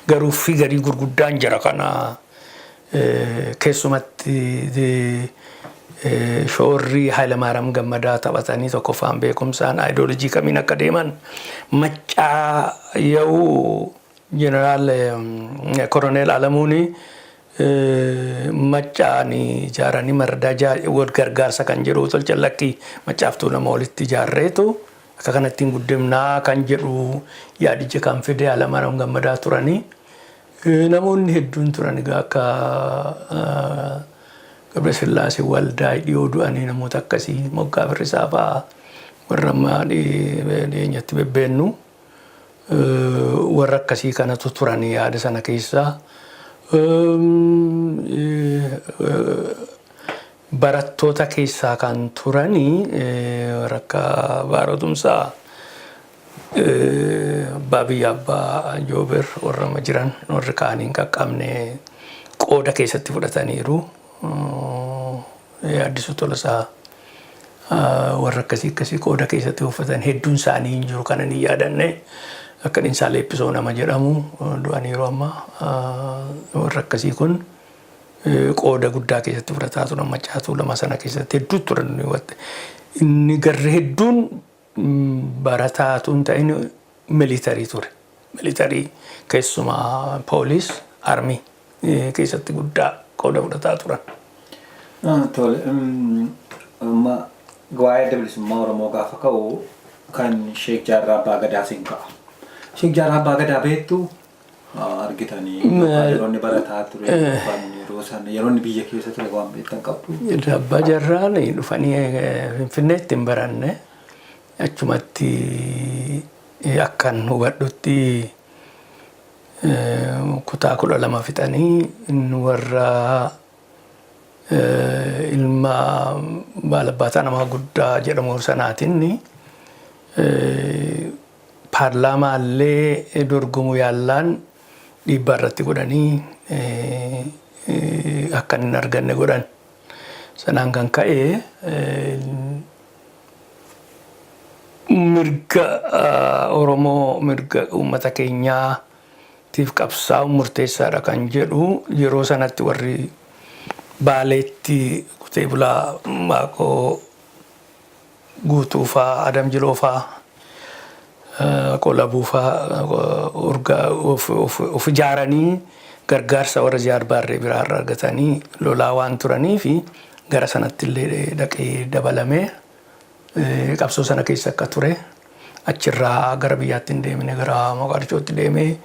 garuu figarii gurguddaan jira kana keessumatti shoorri Hayilamaariyaam Gammadaa taphatanii tokkoffaan beekumsaan ideoloojii kamiin akka deeman Maccaa yoo Jeneraal Koroneel Alamuuni Maccaani ijaaranii mardaa wal gargaarsa kan jedhu tolcha lakkii Maccaaftuu nama walitti ijaarreetu akka kanattiin guddimnaa kan jedhu yaadicha kan fide Hayilamaariyaam Gammadaa turanii namoonni hedduun turan akka Gabrasillaasee Waldaa dhiyoo du'anii namoota akkasii Moggaa Firrisaa fa'aa warra dhiyeenyatti bebbeennu warra akkasii kanatu turan yaada sana keessaa. Barattoota keessaa kan turanii rakka Baarotumsaa Baabiyyaa Abbaa Joobir warra jiran warri kaaniin qaqqabne qooda keessatti fudhataniiru. Addisuu Tolasaa warra akkasii qooda keessatti uffatan hedduun isaanii hin jiru kana ni yaadanne akka Dhinsaa Leephisoo nama jedhamu du'aniiru amma warra akkasii kun qooda guddaa keessatti fudhataa turan Maccaatuu lama sana keessatti hedduu turan inni garri hedduun barataatu hin ta'in militarii ture militarii keessumaa poolis armii keessatti guddaa qooda fudhataa turan. Tole waa'ee bilisummaa Oromoo gaafa ka'u kan Sheek Jaarraa Abbaa Gadaa siin ka'a. Sheek Jaarraa Abbaa Gadaa beektu argitanii yeroonni barataa ture yeroo sana yeroonni biyya keessa ture waan beektan qabdu. Abbaa Jaarraan dhufanii Finfinneetti hin baranne achumatti akkan hubadhutti kutaa 12 fixanii warra ilma baalabbaataa nama guddaa jedhamu sanaatiin paarlaamaallee dorgomuu yaallaan dhiibbaa irratti godhanii akka hin arganne godhan sanaan kan ka'e mirga Oromoo mirga uummata keenyaatiif qabsaa'uun murteessaadha kan jedhu yeroo sanatti warri Baaleetti Qotee Bulaa Maaqoo Guutuu fa'aa Adam Jiloo fa'aa Qolabuu fa'aa of ijaaranii gargaarsa warra Jaal Baarree biraa argatanii lolaa waan turanii fi gara sanatti illee dhaqee dabalamee qabsoo sana keessa akka ture achirraa gara biyyaatti hin deemne gara Moqaadishootti deemee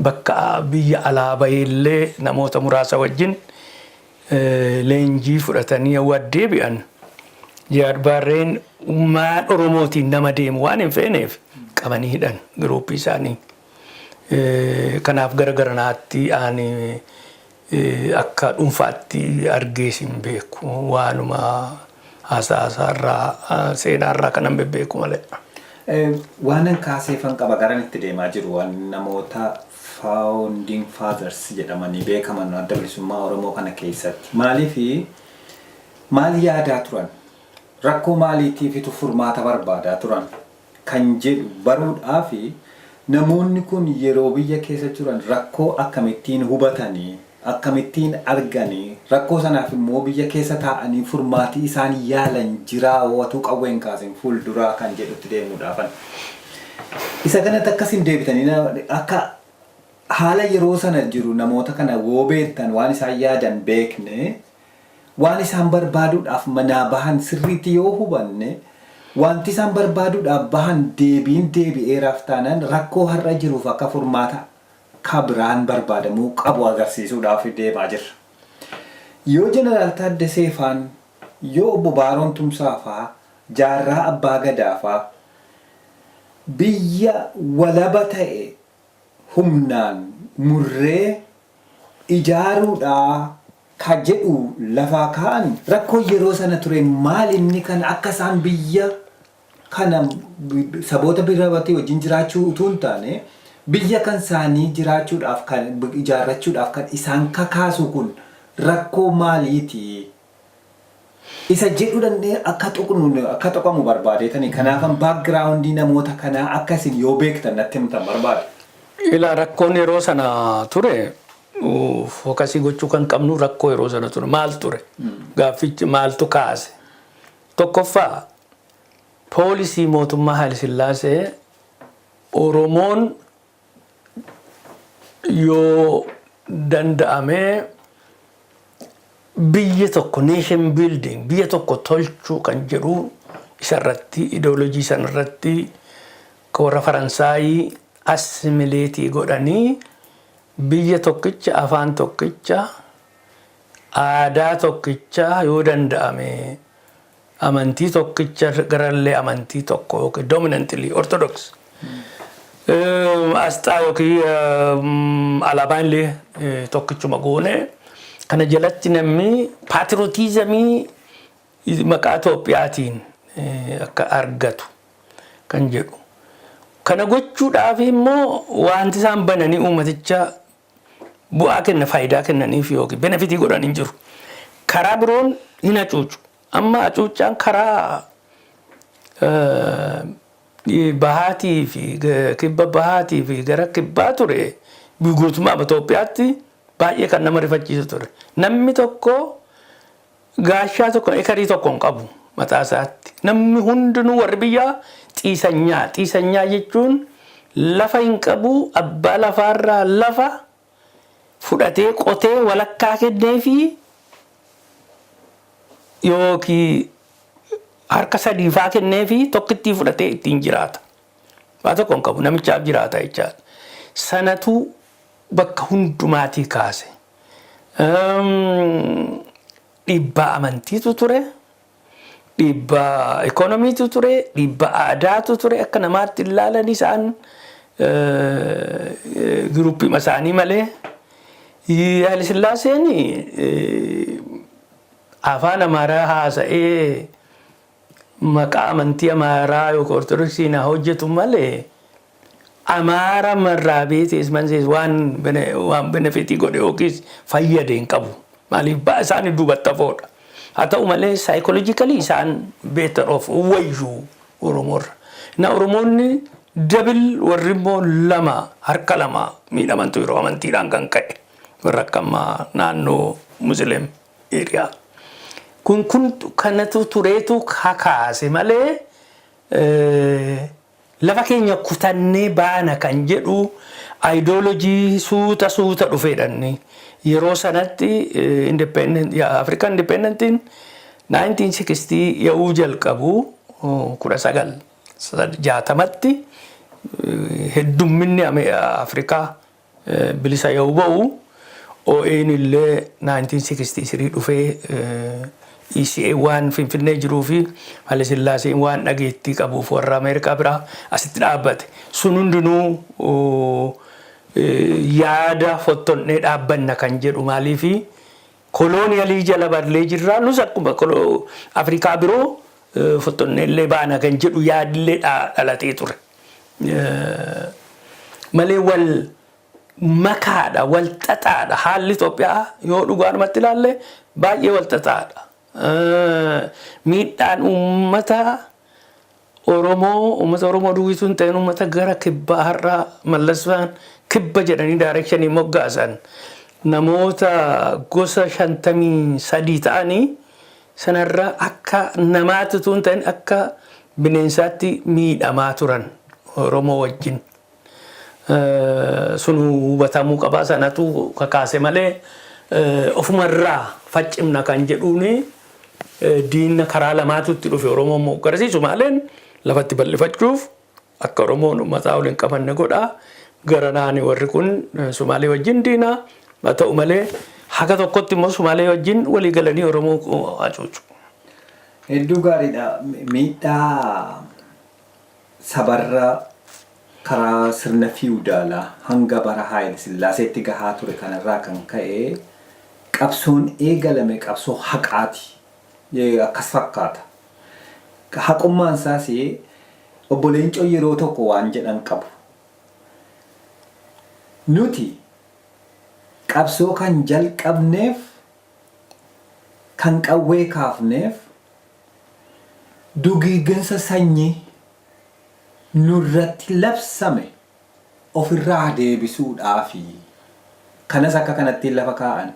bakka biyya alaa baheellee namoota muraasa wajjin leenjii fudhatanii waddee bi'an Jaal Baarreen uummata Oromootiin nama deemu waan hin feeneef qabanii hidhan giruuppii isaanii. Kanaaf gara garanaatti ani akka dhuunfaatti argees hin beeku waanuma haasaasaarraa seenaarraa kanan beeku malee. Waanan kaaseefan qaba garanitti deemaa jiru waan namoota founding fathers jedhamanii beekaman adda bilisummaa Oromoo kana keessatti maal yaadaa turan rakkoo maaliitiifitu furmaata barbaadaa turan kan jedhu baruudhaaf namoonni kun yeroo biyya keessa turan rakkoo akkamittiin hubatanii akkamittiin arganii rakkoo sanaaf immoo biyya keessa taa'anii furmaatii isaan yaalan jiraa watuu qawween kaasin fuulduraa kan jedhutti deemuudhaafan. Isa kanatti akkasiin deebitanii akka haala yeroo sana jiru namoota kana woo beektan waan isaan yaadan beekne waan isaan barbaaduudhaaf manaa bahan sirriitti yoo hubanne wanti isaan barbaaduudhaaf bahan deebi'eeraaf taanaan rakkoo har'a jiruuf akka furmaata kabiraan barbaadamuu qabu agarsiisuudhaaf deemaa jirra. Yoo Jeneraal Taaddasee faan yoo Obbo Baaroon Tumsaa faa Jaarraa Abbaa Gadaa faa biyya walaba ta'e humnaan murree ijaaruudhaa ka jedhu lafaa ka'an rakkoo yeroo sana ture maal inni kan akka isaan biyya kana saboota biraatii wajjin jiraachuu utuu hin taane biyya kan isaanii jiraachuudhaaf kan ijaarrachuudhaaf kan isaan kakaasu kun rakkoo maaliiti? Isa jedhu dandee akka tuqamu barbaadeetanii kanaafan baakgiraawundii namoota kanaa akkasiin yoo beektan natti himtan barbaade. Ilaa rakkoon yeroo sana ture fookasii gochuu kan qabnu rakkoo yeroo sana ture maal ture gaaffichi maaltu kaase tokkoffaa poolisii mootummaa Haayile Sillaasee Oromoon yoo danda'amee biyya tokko nation building biyya tokko tolchuu kan jedhu isarratti ideoloojii sanarratti ka warra Faransaayii assimileetii godhanii biyya tokkicha afaan tokkicha aadaa tokkicha yoo danda'ame amantii tokkicha garallee amantii tokko yookiin dominantly orthodox asxaa yookiin alaabaan illee tokkichuma goone kana jalatti namni paatriootizimii maqaa Itoophiyaatiin akka argatu kan jedhu. Kana gochuudhaaf immoo wanti isaan bananii uummaticha bu'aa kenna faayidaa kennaniif yookiin benefitii godhan hin jiru. Karaa biroon hin hacuucu. Amma hacuucaan karaa bahaatii fi kibba bahaatii fi gara kibbaa ture guutummaa Itoophiyaatti baay'ee kan nama rifachiisu ture. Namni tokko gaashaa tokko ekarii tokko hin qabu mataa isaatti. Namni hundinuu warri biyyaa xiisanyaa. Xiisanyaa jechuun lafa hin qabu abbaa lafaarraa lafa fudhatee qotee walakkaa kennee fi yookiin harka sadiifaa kennee fi tokkittii fudhatee ittiin jiraata. Waa tokko hin qabu namichaaf jiraata jechaadha. Sanatu bakka hundumaatii kaase. Dhiibbaa amantiitu ture. Dhiibbaa ikoonomiitu ture. Dhiibbaa aadaatu ture. Akka namaatti ilaalan isaan giruuppii isaanii malee. Haayile Sillaaseen afaan Amaaraa haasa'ee maqaa amantii Amaaraa yookiin Ortodoksiin hojjetu malee Amaara marraa beetes mansees waan benefitii godhe yookiis fayyade hin qabu. Maaliif isaan duubatti hafoodha. Haa ta'u malee saayikoloojikali isaan beetar of wayyuu Oromoorra. Na Oromoonni dabil warri immoo lama harka lama miidhamantu yeroo amantiidhaan kan ka'e. Warra akkamaa naannoo Musliim eeriyaa. Kun kanatu tureetu kakaase malee lafa keenya kutannee baana kan jedhu ideoloojii suuta dhufeedhaan yeroo sanatti African Independentiin 1960 yaa'uu jalqabu 1960tti heddumminni Afrikaa bilisa yaa'uu ba'u OAN illee 1963 dhufee ECA waan Finfinnee jiruu fi Haayile Sillaaseen waan dhageettii qabuuf warra Ameerikaa biraa asitti dhaabbate. Sun hundinuu yaada fottonnee dhaabbanna kan jedhu maaliifi kolooniyalii jala barlee jirraa nus akkuma Afrikaa biroo fottonnee illee baana kan jedhu yaadillee dhalatee ture. Malee wal makaadha wal xaxaadha haalli Itoophiyaa yoo dhugaadhumatti ilaalle baay'ee wal xaxaadha. Miidhaan uummata Oromoo duwwiitu hin ta'in uummata gara kibbaa har'aa mallasfaan kibba jedhanii daarekshinii moggaasan namoota gosa 53 ta'anii sanarra akka namaatti utuu hin ta'in akka bineensaatti miidhamaa turan Oromoo wajjin. Sun hubatamuu qabaa sanatu kakaase malee ofumarraa faccimna kan jedhuuni diinna karaa lamaatutti dhufe Oromoon moggarsiisu maaleen lafatti bal'ifachuuf akka Oromoon mataa waliin qabanne godhaa gara naani warri kun Sumaalee wajjin diinaa haa ta'u malee haga tokkotti immoo Sumaalee wajjin walii galanii Oromoo hacuucu. Hedduu gaariidha. Miidhaa sabarra karaa sirna fiudaalaa hanga bara Haayile Sillaaseetti gahaa ture kanarraa kan ka'e qabsoon eegalame qabsoo haqaati. Akkas fakkaata. Haqummaan isaas obbo Leencoo yeroo tokko waan jedhan qabu. Nuti qabsoo kan jalqabneef kan qawwee kaafneef duguugginsa sanyii nurratti labsame ofirraa deebisuudhaafi. Kanas akka kanatti lafa kaa'an.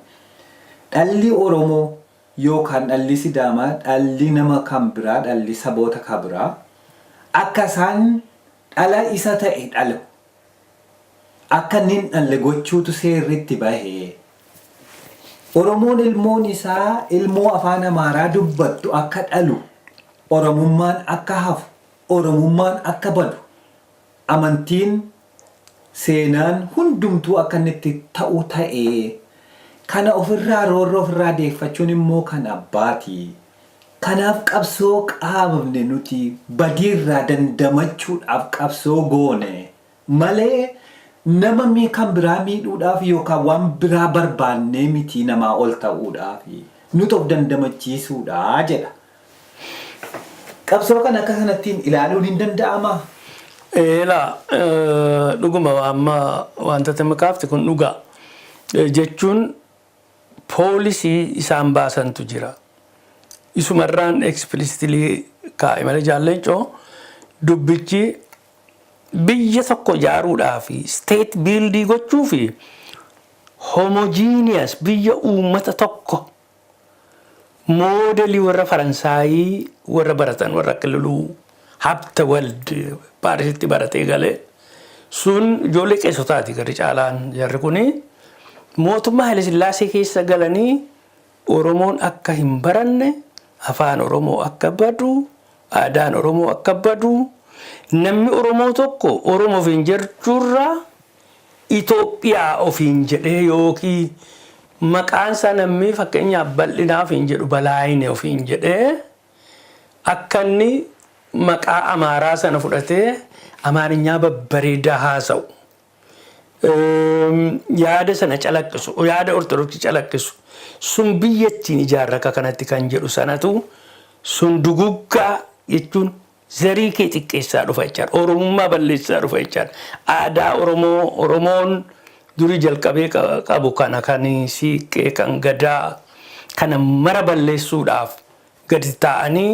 Dhalli Oromoo yookaan dhalli Sidaamaa, dhalli nama kan biraa, dhalli saboota kan biraa akka isaan dhala isa ta'e dhalu. Akka inni dhalle gochuutu seerritti bahee. Oromoon ilmoon isaa ilmoo afaan Amaaraa dubbattu akka dhalu. Oromummaan akka hafu. Oromummaan akka badu. Amantiin seenaan hundumtuu akka inni itti ta'u ta'ee. Kana ofirraa roorroo ofirraa deeffachuun immoo kan abbaati. Kanaaf qabsoo qaabamne nuti badiirraa dandamachuudhaaf qabsoo goone malee nama kan biraa miidhuudhaaf yookaan waan biraa barbaannee miti namaa ol ta'uudhaaf nuti of dandamachiisuudha jedha. Qabsoo kana akka kanattiin ilaaluun hin danda'amaa? Dhuguma amma wanta makaafti kun dhugaa jechuun poolisii isaan baasantu jira. Isumarraan explicitly kaa'e malee Leencoo dubbichi biyya tokko ijaaruudhaaf state building gochuuf homogeneous biyya uummata tokko modelii warra Faransaayii warra baratan warra akka luluu habta wald Paarisitti baratee galee sun ijoollee qeessotaati gadi caalaan jarri kuni mootummaa Haayile Sillaasee keessa galanii Oromoon akka hin baranne afaan Oromoo akka badu aadaan Oromoo akka badu namni Oromoo tokko Oromoo ofiin jechuurraa Itoophiyaa ofiin jedhee yookiin maqaan isaa namni fakkeenyaaf bal'inaa ofiin jedhu Balaayine ofiin jedhee akka inni maqaa Amaaraa sana fudhatee Amaarinyaa babbareedaa haasa'u. Yaada sana calaqqisu yaada ortodoksii calaqqisu sun biyyattiin ijaarra kanatti kan jedhu sanatu sun duguggaa jechuun zarii kee xiqqeessaa dhufa jechaadha. Oromummaa balleessaa dhufa jechaadha. Aadaa Oromoon durii jalqabee qabu kana kan siiqqee kan gadaa kana mara balleessuudhaaf gadi ta'anii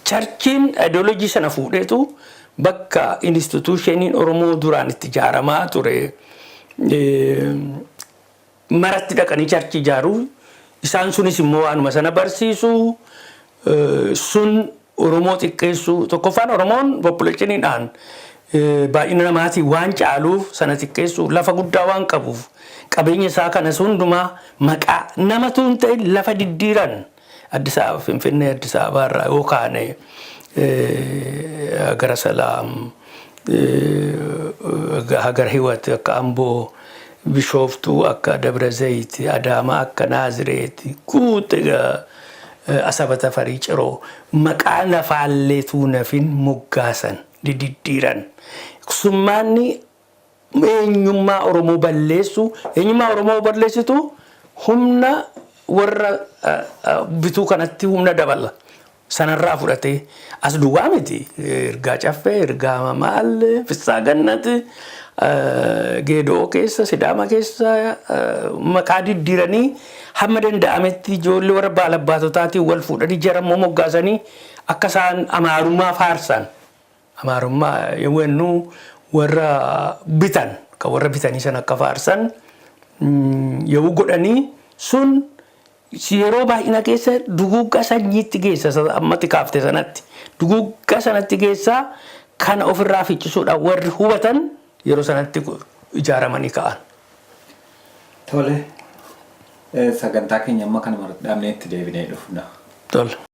charchiin ideoloojii sana fuudheetu bakka instituutioniin Oromoo duraan itti ijaaramaa ture maratti dhaqanii charchi ijaaruu isaan sunis immoo waanuma sana barsiisu sun Oromoo xiqqeessu tokkoffaan Oromoon populationidhaan baay'ina namaatii waan caaluuf sana xiqqeessu lafa guddaa waan qabuuf qabeenya isaa kanas hundumaa maqaa namatu hin ta'in lafa diddiiran Addis Ababa Finfinnee Addis Ababa irraa yookaan Hagar Salaam Hagar Hiwat akka Amboo Bishooftuu akka Dabra Zayit Adaamaa akka Naazireet Guute Asaba Tafarii Ciroo maqaa lafaalleetuu nafin moggaasan diddiiran summaanni eenyummaa Oromoo balleessu eenyummaa Oromoo balleessitu humna warra bituu kanatti humna dabala sanarraa fudhatee as duwwaa miti ergaa caffee ergaa maal Fissaa Gannati Geedoo keessa Sidaama keessa maqaa diddiiranii hamma danda'ametti ijoollee warra baalabbaatotaatiin wal fuudhanii jarammoo moggaasanii akka isaan Amaarummaa faarsan Amaarummaa yemmuu warra bitan kan warra bitanii san akka faarsan yoo godhanii sun yeroo baay'ina keessa duguggaa sanyiitti geessa ammatti kaafte sanatti duguggaa sanatti geessa kana ofirraa ficcisuudhaan warri hubatan yeroo sanatti ijaaramanii ka'an. Tole sagantaa keenya amma kana mara dhaabneetti deebinee dhufna. Tole.